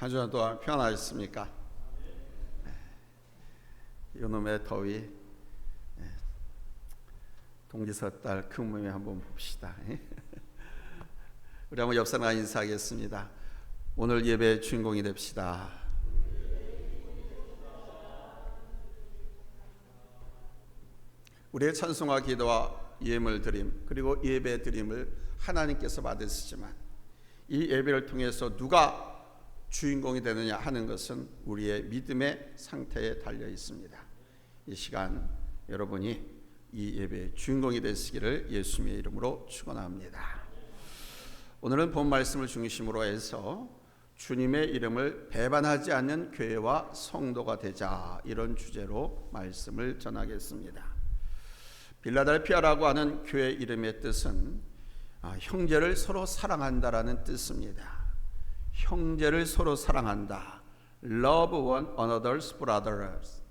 한 주간 동안 평안하셨습니까? 이놈의 더위, 동지섣달 큰 몸에 한번 봅시다. 우리 한번 옆 사람과 인사하겠습니다. 오늘 예배 주인공이 됩시다. 우리의 찬송과 기도와 예물 드림 그리고 예배 드림을 하나님께서 받으시지만 이 예배를 통해서 누가 주인공이 되느냐 하는 것은 우리의 믿음의 상태에 달려 있습니다. 이 시간 여러분이 이 예배의 주인공이 되시기를 예수님의 이름으로 축원합니다. 오늘은 본 말씀을 중심으로 해서 주님의 이름을 배반하지 않는 교회와 성도가 되자, 이런 주제로 말씀을 전하겠습니다. 빌라델피아라고 하는 교회 이름의 뜻은 형제를 서로 사랑한다라는 뜻입니다. 형제를 서로 사랑한다. Love one another's brothers.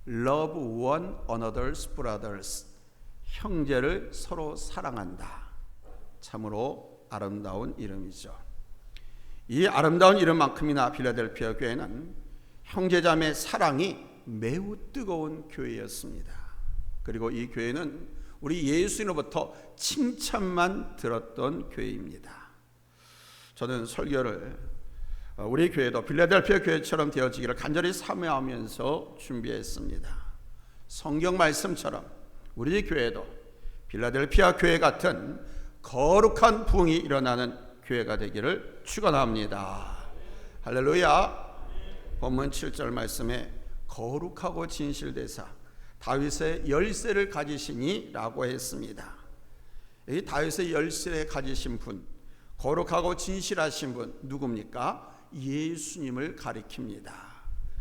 Love one another's brothers. 형제를 서로 사랑한다. 참으로 아름다운 이름이죠. 이 아름다운 이름만큼이나 빌라델피아 교회는 형제자매 사랑이 매우 뜨거운 교회였습니다. 그리고 이 교회는 우리 예수님으로부터 칭찬만 들었던 교회입니다. 저는 설교를 우리 교회도 빌라델피아 교회처럼 되어지기를 간절히 사모하면서 준비했습니다. 성경 말씀처럼 우리 교회도 빌라델피아 교회 같은 거룩한 부흥이 일어나는 교회가 되기를 축원합니다. 할렐루야. 본문 7절 말씀에 거룩하고 진실되사 다윗의 열쇠를 가지시니 라고 했습니다. 이 다윗의 열쇠를 가지신 분, 거룩하고 진실하신 분 누굽니까? 예수님을 가리킵니다.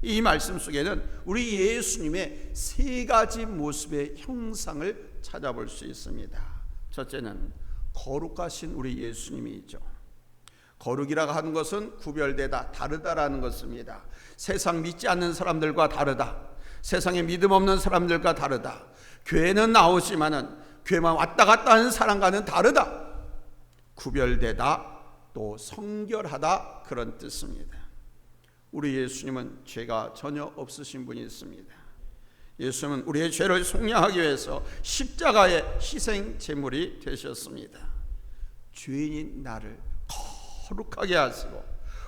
이 말씀 속에는 우리 예수님의 세 가지 모습의 형상을 찾아볼 수 있습니다. 첫째는 거룩하신 우리 예수님이 있죠. 거룩이라고 하는 것은 구별되다, 다르다라는 것입니다. 세상 믿지 않는 사람들과 다르다, 세상에 믿음 없는 사람들과 다르다, 교회는 나오지만은 교회만 왔다 갔다 하는 사람과는 다르다, 구별되다, 또 성결하다, 그런 뜻입니다. 우리 예수님은 죄가 전혀 없으신 분이 있습니다. 예수님은 우리의 죄를 속량하기 위해서 십자가의 희생 제물이 되셨습니다. 죄인인 나를 거룩하게 하시고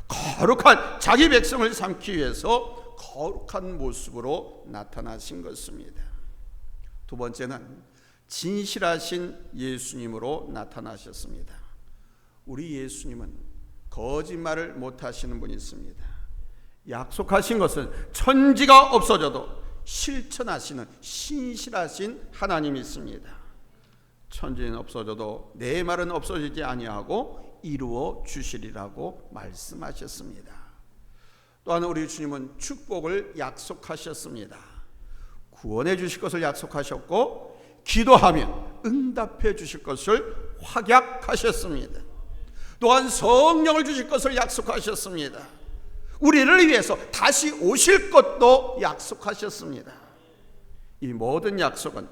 거룩한 자기 백성을 삼기 위해서 거룩한 모습으로 나타나신 것입니다. 두 번째는 진실하신 예수님으로 나타나셨습니다. 우리 예수님은 거짓말을 못하시는 분이 있습니다. 약속하신 것은 천지가 없어져도 실천하시는 신실하신 하나님이 있습니다. 천지는 없어져도 내 말은 없어지지 아니하고 이루어 주시리라고 말씀하셨습니다. 또한 우리 주님은 축복을 약속하셨습니다. 구원해 주실 것을 약속하셨고 기도하면 응답해 주실 것을 확약하셨습니다. 또한 성령을 주실 것을 약속하셨습니다. 우리를 위해서 다시 오실 것도 약속하셨습니다. 이 모든 약속은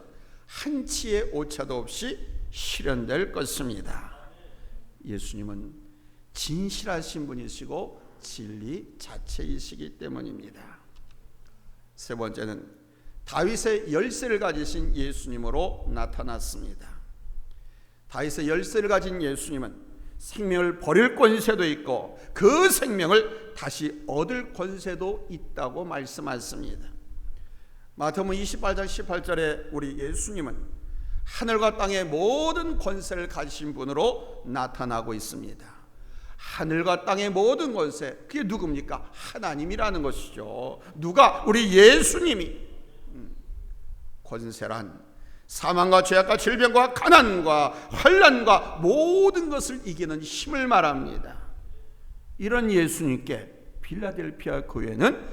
한치의 오차도 없이 실현될 것입니다. 예수님은 진실하신 분이시고 진리 자체이시기 때문입니다. 세 번째는 다윗의 열쇠를 가지신 예수님으로 나타났습니다. 다윗의 열쇠를 가진 예수님은 생명을 버릴 권세도 있고 그 생명을 다시 얻을 권세도 있다고 말씀하셨습니다. 마태복음 28장 18절에 우리 예수님은 하늘과 땅의 모든 권세를 가지신 분으로 나타나고 있습니다. 하늘과 땅의 모든 권세, 그게 누굽니까? 하나님이라는 것이죠. 누가? 우리 예수님이. 권세란 사망과 죄악과 질병과 가난과 환난과 모든 것을 이기는 힘을 말합니다. 이런 예수님께 빌라델피아 교회는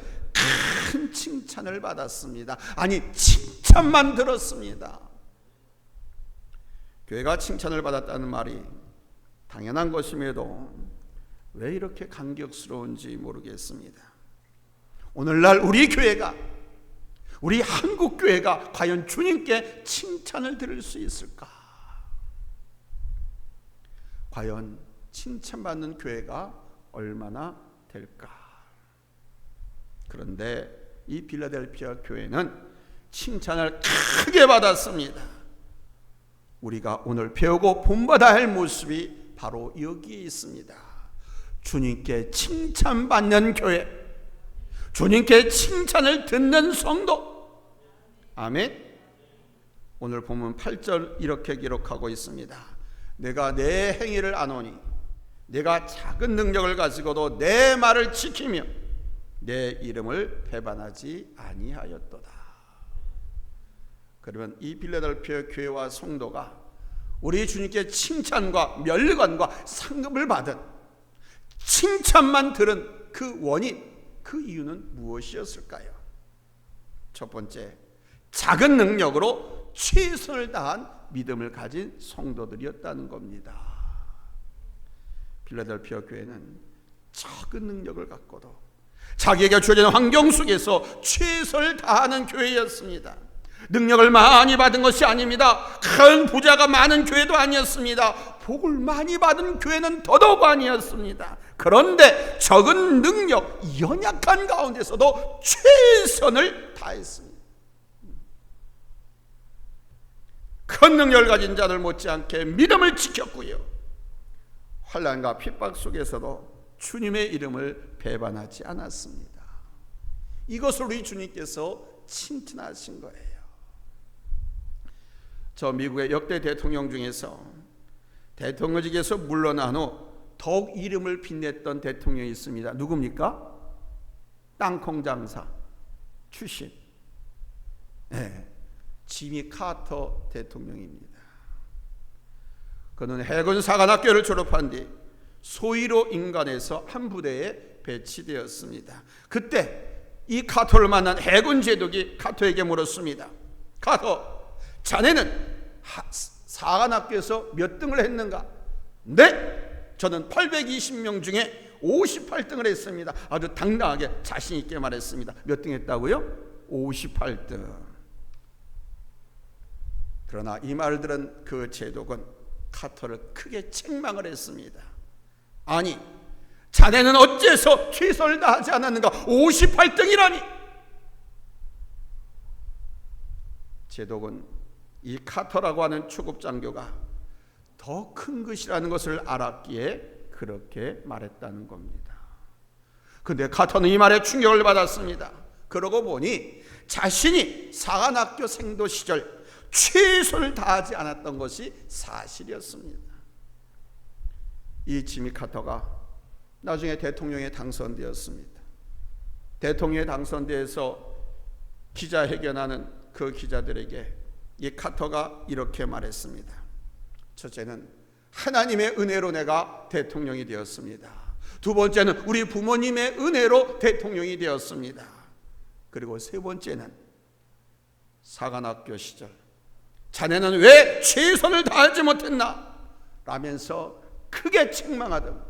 큰 칭찬을 받았습니다. 아니, 칭찬만 들었습니다. 교회가 칭찬을 받았다는 말이 당연한 것임에도 왜 이렇게 감격스러운지 모르겠습니다. 오늘날 우리 교회가, 우리 한국 교회가 과연 주님께 칭찬을 들을 수 있을까? 과연 칭찬받는 교회가 얼마나 될까? 그런데 이 빌라델피아 교회는 칭찬을 크게 받았습니다. 우리가 오늘 배우고 본받아야 할 모습이 바로 여기에 있습니다. 주님께 칭찬받는 교회, 주님께 칭찬을 듣는 성도. 아멘. 오늘 보면 8절 이렇게 기록하고 있습니다. 내가 내 행위를 아노니 내가 작은 능력을 가지고도 내 말을 지키며 내 이름을 배반하지 아니하였도다. 그러면 이 빌라델피아 교회와 성도가 우리 주님께 칭찬과 면류관과 상급을 받은, 칭찬만 들은 그 원인, 그 이유는 무엇이었을까요? 첫 번째, 작은 능력으로 최선을 다한 믿음을 가진 성도들이었다는 겁니다. 빌라델피아 교회는 작은 능력을 갖고도 자기에게 주어진 환경 속에서 최선을 다하는 교회였습니다. 능력을 많이 받은 것이 아닙니다. 큰 부자가 많은 교회도 아니었습니다. 복을 많이 받은 교회는 더더욱 아니었습니다. 그런데 적은 능력, 연약한 가운데서도 최선을 다했습니다. 큰 능력을 가진 자들 못지않게 믿음을 지켰고요, 환난과 핍박 속에서도 주님의 이름을 배반하지 않았습니다. 이것을 우리 주님께서 칭찬하신 거예요. 저 미국의 역대 대통령 중에서 대통령직에서 물러난 후 더욱 이름을 빛냈던 대통령이 있습니다. 누굽니까? 땅콩 장사 출신, 지미 카터 대통령입니다. 그는 해군 사관학교를 졸업한 뒤 소위로 인간에서 한 부대에 배치되었습니다. 그때 이 카터를 만난 해군 제독이 카터에게 물었습니다. 카터, 자네는 사관학교에서 몇 등을 했는가? 네, 저는 820명 중에 58등을 했습니다. 아주 당당하게 자신 있게 말했습니다. 몇 등 했다고요? 58등. 그러나 이 말을 들은 그 제독은 카터를 크게 책망을 했습니다. 아니, 자네는 어째서 최선을 다하지 않았는가? 58등이라니. 제독은 이 카터라고 하는 초급장교가 더 큰 것이라는 것을 알았기에 그렇게 말했다는 겁니다. 그런데 카터는 이 말에 충격을 받았습니다. 그러고 보니 자신이 사관학교 생도 시절 최선을 다하지 않았던 것이 사실이었습니다. 이 지미 카터가 나중에 대통령에 당선되었습니다. 대통령에 당선되어서 기자회견하는 그 기자들에게 이 카터가 이렇게 말했습니다. 첫째는 하나님의 은혜로 내가 대통령이 되었습니다. 두 번째는 우리 부모님의 은혜로 대통령이 되었습니다. 그리고 세 번째는 사관학교 시절 자네는 왜 최선을 다하지 못했나? 라면서 크게 책망하던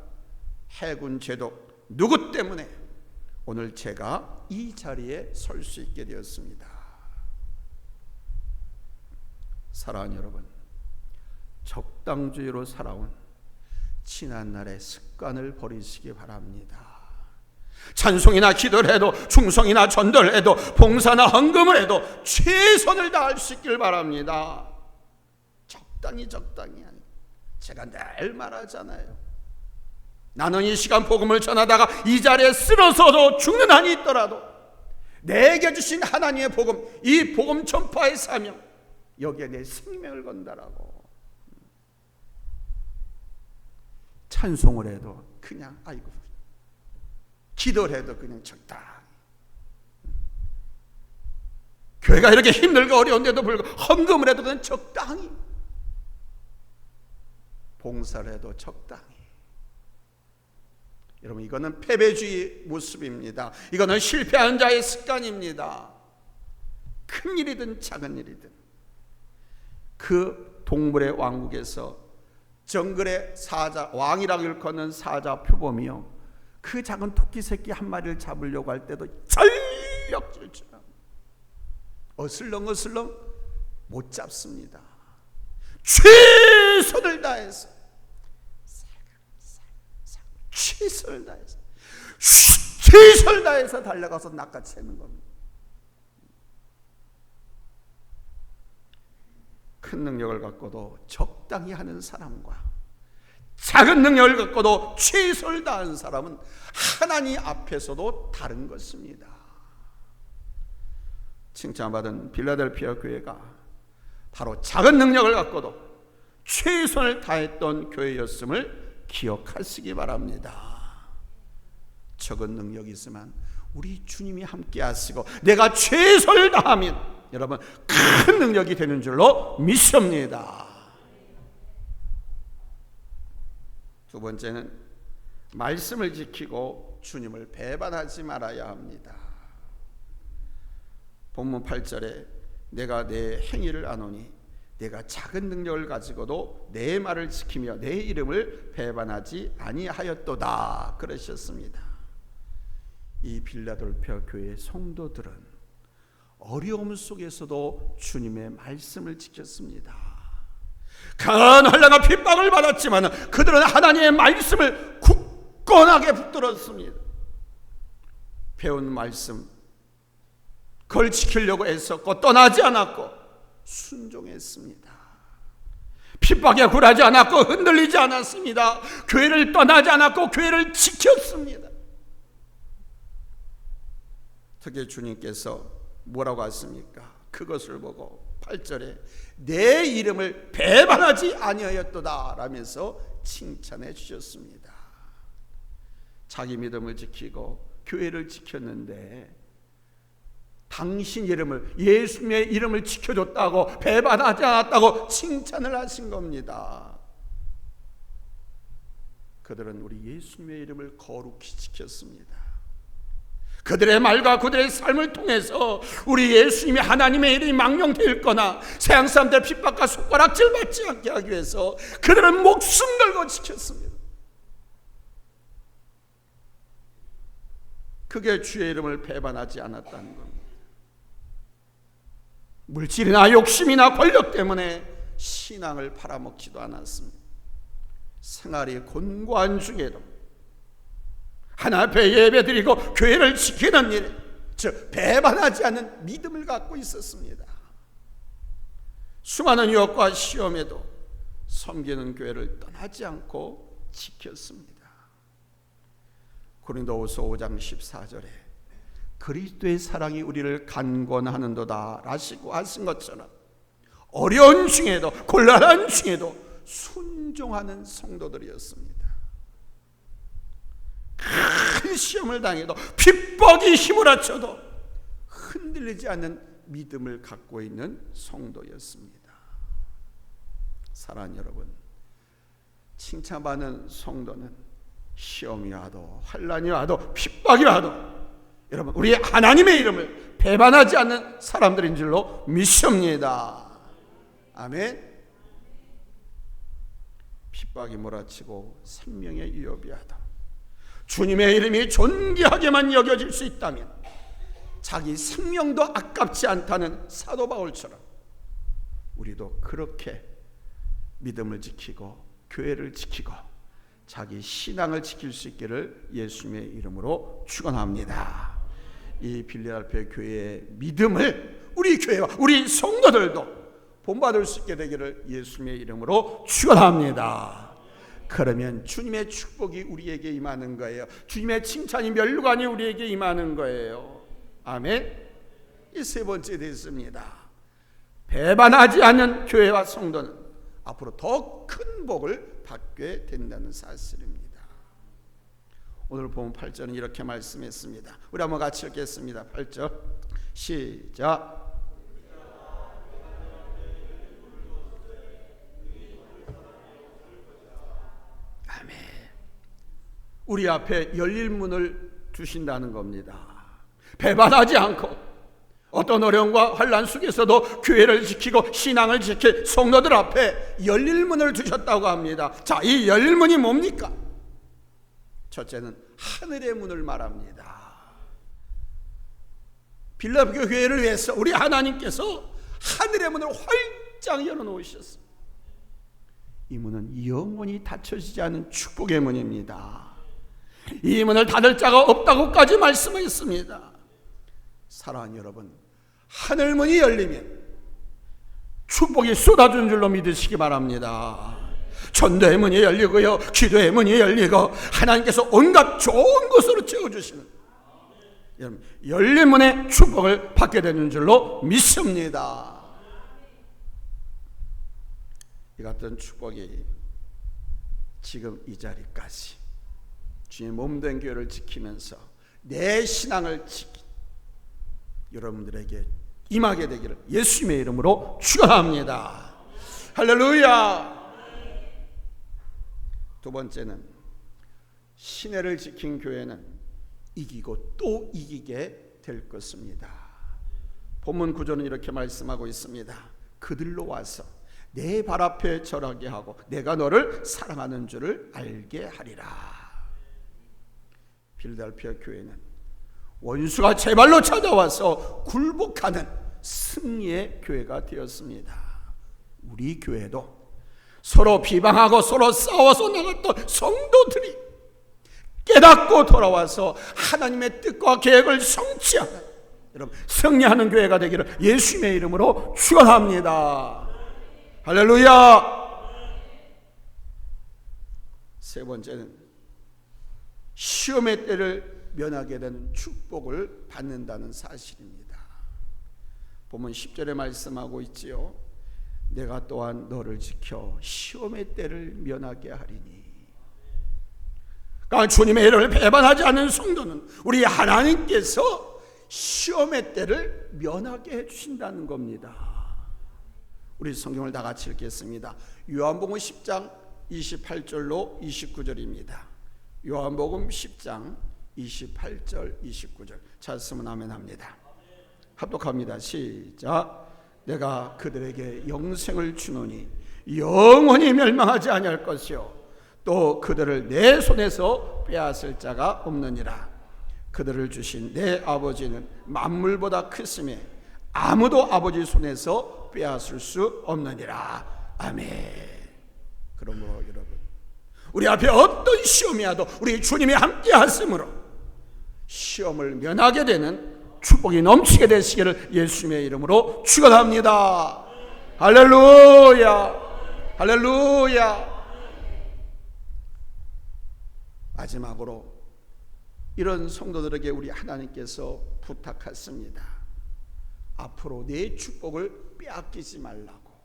해군 제독 누구 때문에 오늘 제가 이 자리에 설 수 있게 되었습니다. 사랑하는 여러분, 적당주의로 살아온 지난날의 습관을 버리시기 바랍니다. 찬송이나 기도를 해도, 충성이나 전도를 해도, 봉사나 헌금을 해도 최선을 다할 수 있길 바랍니다. 적당히 아니. 제가 늘 말하잖아요. 나는 이 시간 복음을 전하다가 이 자리에 쓰러져도 죽는 한이 있더라도 내게 주신 하나님의 복음, 이 복음 전파의 사명, 여기에 내 생명을 건다라고. 찬송을 해도 그냥 아이고, 기도를 해도 그냥 적당히, 교회가 이렇게 힘들고 어려운데도 불구하고 헌금을 해도 그냥 적당히, 봉사를 해도 적당히. 여러분, 이거는 패배주의 모습입니다. 이거는 실패한 자의 습관입니다. 큰 일이든 작은 일이든. 그 동물의 왕국에서 정글의 사자, 왕이라고 일컫는 사자 표범이요, 그 작은 토끼 새끼 한 마리를 잡으려고 할 때도 전력질주로 어슬렁어슬렁 못 잡습니다. 최선을 다해서, 최선을 다해서 최선을 다해서 달려가서 낚아채는 겁니다. 큰 능력을 갖고도 적당히 하는 사람과 작은 능력을 갖고도 최선을 다하는 사람은 하나님 앞에서도 다른 것입니다. 칭찬받은 빌라델피아 교회가 바로 작은 능력을 갖고도 최선을 다했던 교회였음을 기억하시기 바랍니다. 적은 능력이 있으면 우리 주님이 함께 하시고 내가 최선을 다하면 여러분 큰 능력이 되는 줄로 믿습니다. 두 번째는 말씀을 지키고 주님을 배반하지 말아야 합니다. 본문 8절에 내가 내 행위를 아노니 내가 작은 능력을 가지고도 내 말을 지키며 내 이름을 배반하지 아니하였도다 그러셨습니다. 이 빌라델피아 교회의 성도들은 어려움 속에서도 주님의 말씀을 지켰습니다. 강한 환난과 핍박을 받았지만 그들은 하나님의 말씀을 굳건하게 붙들었습니다. 배운 말씀 그걸 지키려고 애썼고 떠나지 않았고 순종했습니다. 핍박에 굴하지 않았고 흔들리지 않았습니다. 교회를 떠나지 않았고 교회를 지켰습니다. 특히 주님께서 뭐라고 하십니까? 그것을 보고 8절에 내 이름을 배반하지 아니하였도다 라면서 칭찬해 주셨습니다. 자기 믿음을 지키고 교회를 지켰는데 당신 이름을, 예수님의 이름을 지켜줬다고 배반하지 않았다고 칭찬을 하신 겁니다. 그들은 우리 예수님의 이름을 거룩히 지켰습니다. 그들의 말과 그들의 삶을 통해서 우리 예수님이 하나님의 이름이 망령되었거나 세상 사람들의 핍박과 손가락질 받지 않게 하기 위해서 그들은 목숨 걸고 지켰습니다. 그게 주의 이름을 배반하지 않았다는 겁니다. 물질이나 욕심이나 권력 때문에 신앙을 팔아먹지도 않았습니다. 생활이 곤고한 중에도 하나 앞에 예배드리고 교회를 지키는 일, 즉 배반하지 않는 믿음을 갖고 있었습니다. 수많은 유혹과 시험에도 섬기는 교회를 떠나지 않고 지켰습니다. 고린도후서 5장 14절에 그리스도의 사랑이 우리를 간권하는도다 라시고 하신 것처럼 어려운 중에도 곤란한 중에도 순종하는 성도들이었습니다. 큰 시험을 당해도 핍박이 힘을 합쳐도 흔들리지 않는 믿음을 갖고 있는 성도였습니다. 사랑하는 여러분, 칭찬받는 성도는 시험이 와도 환난이 와도 핍박이 와도 여러분 우리 하나님의 이름을 배반하지 않는 사람들인 줄로 믿습니다. 아멘. 핍박이 몰아치고 생명의 위협이 하다 주님의 이름이 존귀하게만 여겨질 수 있다면 자기 생명도 아깝지 않다는 사도 바울처럼 우리도 그렇게 믿음을 지키고 교회를 지키고 자기 신앙을 지킬 수 있기를 예수님의 이름으로 축원합니다. 이 빌라델피아 교회의 믿음을 우리 교회와 우리 성도들도 본받을 수 있게 되기를 예수님의 이름으로 축원합니다. 그러면 주님의 축복이 우리에게 임하는 거예요. 주님의 칭찬이 멸류관이 우리에게 임하는 거예요. 아멘. 이 세 번째 됐습니다. 배반하지 않는 교회와 성도는 앞으로 더 큰 복을 받게 된다는 사실입니다. 오늘 본 8절은 이렇게 말씀했습니다. 우리 한번 같이 읽겠습니다. 8절 시작. 아멘. 우리 앞에 열릴 문을 두신다는 겁니다. 배반하지 않고 어떤 어려움과 환난 속에서도 교회를 지키고 신앙을 지킬 성도들 앞에 열릴 문을 두셨다고 합니다. 자, 이 열릴 문이 뭡니까? 첫째는 하늘의 문을 말합니다. 빌라델피아 교회를 위해서 우리 하나님께서 하늘의 문을 활짝 열어놓으셨습니다. 이 문은 영원히 닫혀지지 않은 축복의 문입니다. 이 문을 닫을 자가 없다고까지 말씀했습니다. 사랑하는 여러분, 하늘문이 열리면 축복이 쏟아지는 줄로 믿으시기 바랍니다. 전도의 문이 열리고요, 기도의 문이 열리고 하나님께서 온갖 좋은 것으로 채워주시는, 여러분, 열린 문에 축복을 받게 되는 줄로 믿습니다. 이 같은 축복이 지금 이 자리까지 주님 몸된 교회를 지키면서 내 신앙을 지키 여러분들에게 임하게 되기를 예수님의 이름으로 축원합니다. 할렐루야. 두 번째는, 신뢰를 지킨 교회는 이기고 또 이기게 될 것입니다. 본문 구조는 이렇게 말씀하고 있습니다. 그들로 와서 내 발 앞에 절하게 하고 내가 너를 사랑하는 줄을 알게 하리라. 필라델피아 교회는 원수가 제 발로 찾아와서 굴복하는 승리의 교회가 되었습니다. 우리 교회도 서로 비방하고 서로 싸워서 나갔던 성도들이 깨닫고 돌아와서 하나님의 뜻과 계획을 성취하는, 여러분, 승리하는 교회가 되기를 예수님의 이름으로 축원합니다. 할렐루야. 세 번째는, 시험의 때를 면하게 되는 축복을 받는다는 사실입니다. 보면 10절에 말씀하고 있지요. 내가 또한 너를 지켜 시험의 때를 면하게 하리니. 그러니까 주님의 이름을 배반하지 않는 성도는 우리 하나님께서 시험의 때를 면하게 해주신다는 겁니다. 우리 성경을 다 같이 읽겠습니다. 요한복음 10장 28절로 29절입니다. 요한복음 10장 28절 29절 찾았으면 아멘 합니다. 합독합니다. 시작. 내가 그들에게 영생을 주노니 영원히 멸망하지 아니할 것이요 또 그들을 내 손에서 빼앗을 자가 없느니라. 그들을 주신 내 아버지는 만물보다 크심에 아무도 아버지 손에서 빼앗을 수 없느니라. 아멘. 그러므로 여러분, 우리 앞에 어떤 시험이 와도 우리 주님이 함께 하심으로 시험을 면하게 되는 축복이 넘치게 되시기를 예수님의 이름으로 축원합니다. 할렐루야. 할렐루야. 마지막으로 이런 성도들에게 우리 하나님께서 부탁하십니다. 앞으로 내 축복을 빼앗기지 말라고.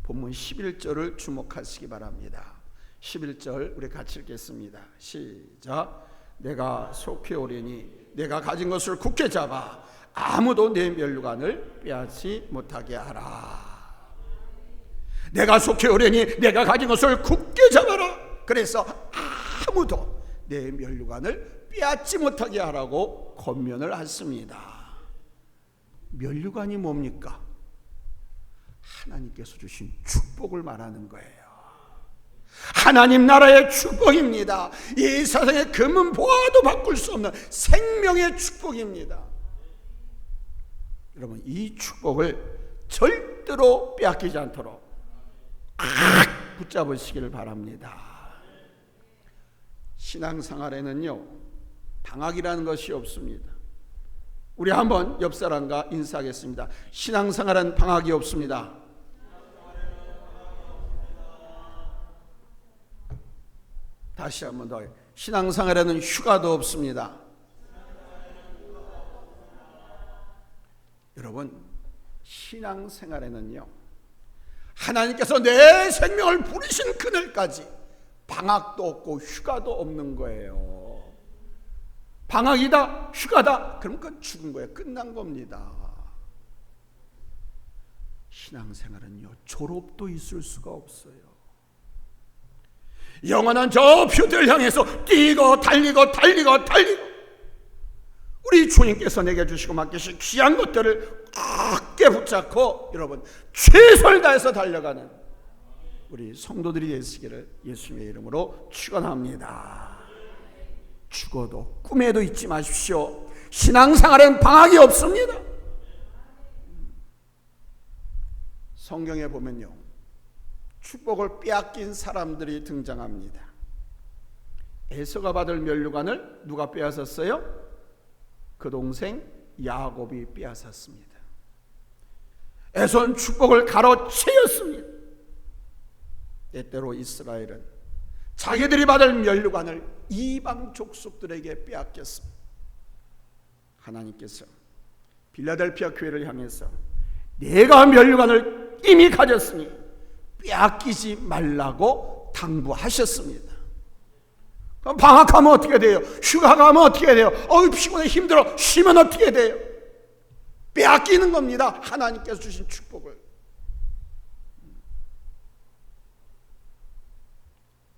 본문 11절을 주목하시기 바랍니다. 11절 우리 같이 읽겠습니다. 시작. 내가 속히 오리니 내가 가진 것을 굳게 잡아 아무도 내 면류관을 빼앗지 못하게 하라. 내가 속히 오리니 내가 가진 것을 굳게 잡아라. 그래서 아무도 내 면류관을 빼앗지 못하게 하라고 권면을 하십니다. 면류관이 뭡니까? 하나님께서 주신 축복을 말하는 거예요. 하나님 나라의 축복입니다. 이 세상의 금은 보아도 바꿀 수 없는 생명의 축복입니다. 여러분, 이 축복을 절대로 빼앗기지 않도록 붙잡으시기를 바랍니다. 신앙생활에는요, 방학이라는 것이 없습니다. 우리 한번 옆 사람과 인사하겠습니다. 신앙생활은 방학이 없습니다. 다시 한번 더. 신앙생활에는 휴가도 없습니다. 여러분, 신앙생활에는요, 하나님께서 내 생명을 부르신 그날까지 방학도 없고 휴가도 없는 거예요. 방학이다, 휴가다, 그럼 그건 죽은 거예요. 끝난 겁니다. 신앙생활은요, 졸업도 있을 수가 없어요. 영원한 저 표대를 향해서 뛰고 달리고 달리고 달리고, 우리 주님께서 내게 주시고 맡기신 귀한 것들을 굳게 붙잡고 여러분 최선을 다해서 달려가는 우리 성도들이 되시기를 예수님의 이름으로 축원합니다. 죽어도 꿈에도 잊지 마십시오. 신앙생활엔 방학이 없습니다. 성경에 보면요, 축복을 빼앗긴 사람들이 등장합니다. 에서가 받을 면류관을 누가 빼앗았어요? 그 동생 야곱이 빼앗았습니다. 에서는 축복을 가로채였습니다. 때때로 이스라엘은 자기들이 받을 면류관을 이방 족속들에게 빼앗겼습니다. 하나님께서 빌라델피아 교회를 향해서 내가 면류관을 이미 가졌으니 빼앗기지 말라고 당부하셨습니다. 그럼 방학하면 어떻게 돼요? 휴가 가면 어떻게 돼요? 피곤해 힘들어 쉬면 어떻게 돼요? 빼앗기는 겁니다. 하나님께서 주신 축복을.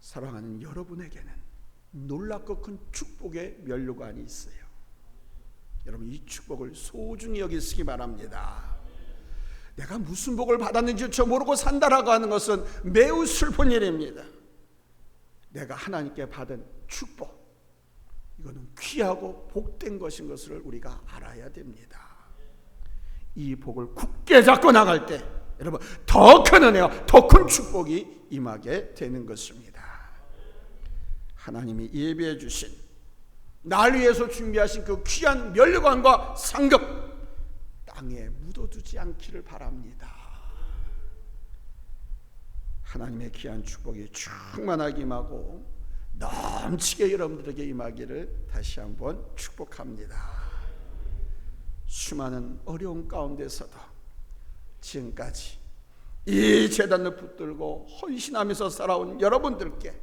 사랑하는 여러분에게는 놀랍고 큰 축복의 면류관이 있어요. 여러분 이 축복을 소중히 여기시기 바랍니다. 내가 무슨 복을 받았는지 저 모르고 산다라고 하는 것은 매우 슬픈 일입니다. 내가 하나님께 받은 축복, 이거는 귀하고 복된 것인 것을 우리가 알아야 됩니다. 이 복을 굳게 잡고 나갈 때 여러분 더 큰 은혜와 더 큰 축복이 임하게 되는 것입니다. 하나님이 예비해 주신 날 위해서 준비하신 그 귀한 면류관과 상급 땅에 묻어두지 않기를 바랍니다. 하나님의 귀한 축복이 충만하게 임하고 넘치게 여러분들에게 임하기를 다시 한번 축복합니다. 수많은 어려움 가운데서도 지금까지 이 제단을 붙들고 헌신하면서 살아온 여러분들께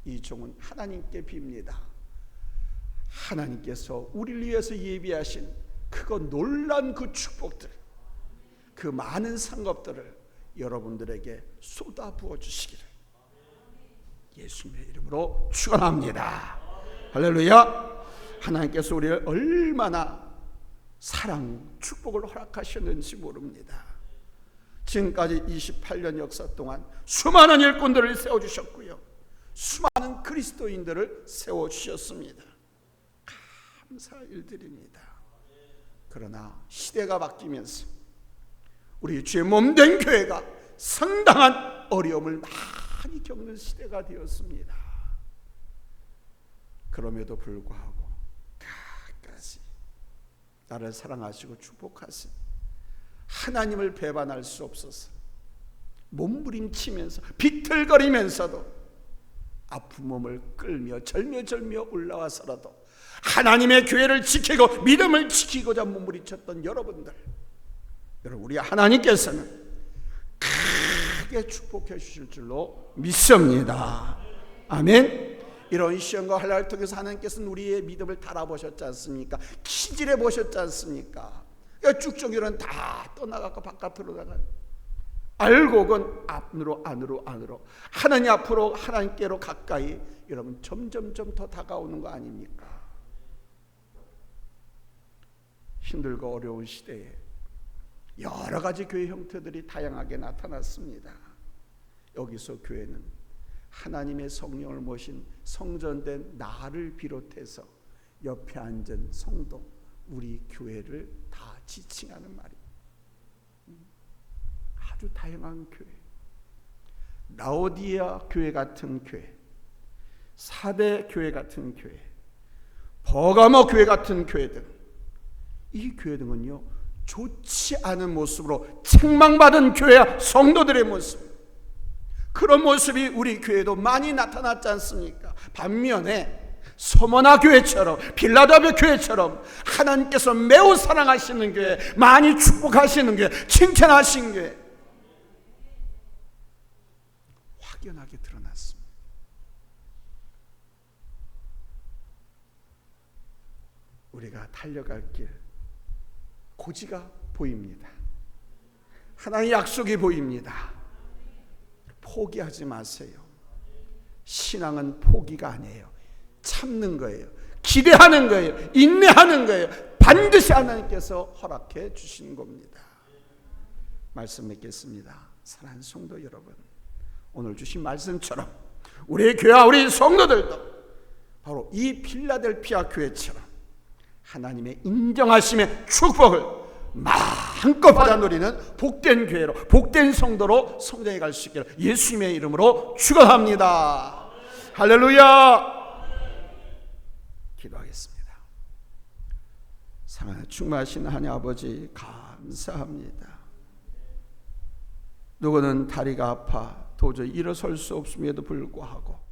이 종은 하나님께 빕니다. 하나님께서 우리를 위해서 예비하신 크고 놀란 그 축복들, 그 많은 상급들을 여러분들에게 쏟아 부어 주시기를 예수님의 이름으로 축원합니다. 할렐루야. 하나님께서 우리를 얼마나 사랑, 축복을 허락하셨는지 모릅니다. 지금까지 28년 역사 동안 수많은 일꾼들을 세워주셨고요, 수많은 그리스도인들을 세워주셨습니다. 감사할 일들입니다. 그러나 시대가 바뀌면서 우리 주의 몸된 교회가 상당한 어려움을 많이 겪는 시대가 되었습니다. 그럼에도 불구하고 끝까지 나를 사랑하시고 축복하신 하나님을 배반할 수 없어서 몸부림치면서 비틀거리면서도 아픈 몸을 끌며 절며절며 올라와서라도 하나님의 교회를 지키고 믿음을 지키고자 몸부림쳤던 여러분들, 여러분 우리 하나님께서는 크게 축복해 주실 줄로 믿습니다. 아멘. 이런 시험과 환난을 통해서 하나님께서는 우리의 믿음을 달아보셨지 않습니까? 키질해 보셨지 않습니까? 쭉쭉이는 다 떠나가고 바깥으로 나가요. 알곡은 안으로 하나님 앞으로, 하나님께로 가까이 여러분 점점점 더 다가오는 거 아닙니까? 힘들고 어려운 시대에 여러 가지 교회 형태들이 다양하게 나타났습니다. 여기서 교회는 하나님의 성령을 모신 성전된 나를 비롯해서 옆에 앉은 성도, 우리 교회를 다 지칭하는 말이에요. 아주 다양한 교회, 라오디아 교회 같은 교회, 사대 교회 같은 교회, 버가모 교회 같은 교회 등, 이 교회 등은요 좋지 않은 모습으로 책망받은 교회와 성도들의 모습, 그런 모습이 우리 교회도 많이 나타났지 않습니까? 반면에 서머나 교회처럼, 빌라델피아 교회처럼 하나님께서 매우 사랑하시는 교회, 많이 축복하시는 교회, 칭찬하신 교회 확연하게 드러났습니다. 우리가 달려갈 길, 고지가 보입니다. 하나님의 약속이 보입니다. 포기하지 마세요. 신앙은 포기가 아니에요. 참는 거예요. 기대하는 거예요. 인내하는 거예요. 반드시 하나님께서 허락해 주신 겁니다. 말씀 맺겠습니다. 사랑하는 성도 여러분, 오늘 주신 말씀처럼 우리 교회와 우리 성도들도 바로 이 필라델피아 교회처럼 하나님의 인정하심의 축복을 마음껏 받아 누리는 복된 교회로, 복된 성도로 성장해 갈 수 있기를 예수님의 이름으로 축원합니다. 할렐루야. 기도하겠습니다. 사랑하는 충만하신 하나님 아버지, 감사합니다. 누구는 다리가 아파 도저히 일어설 수 없음에도 불구하고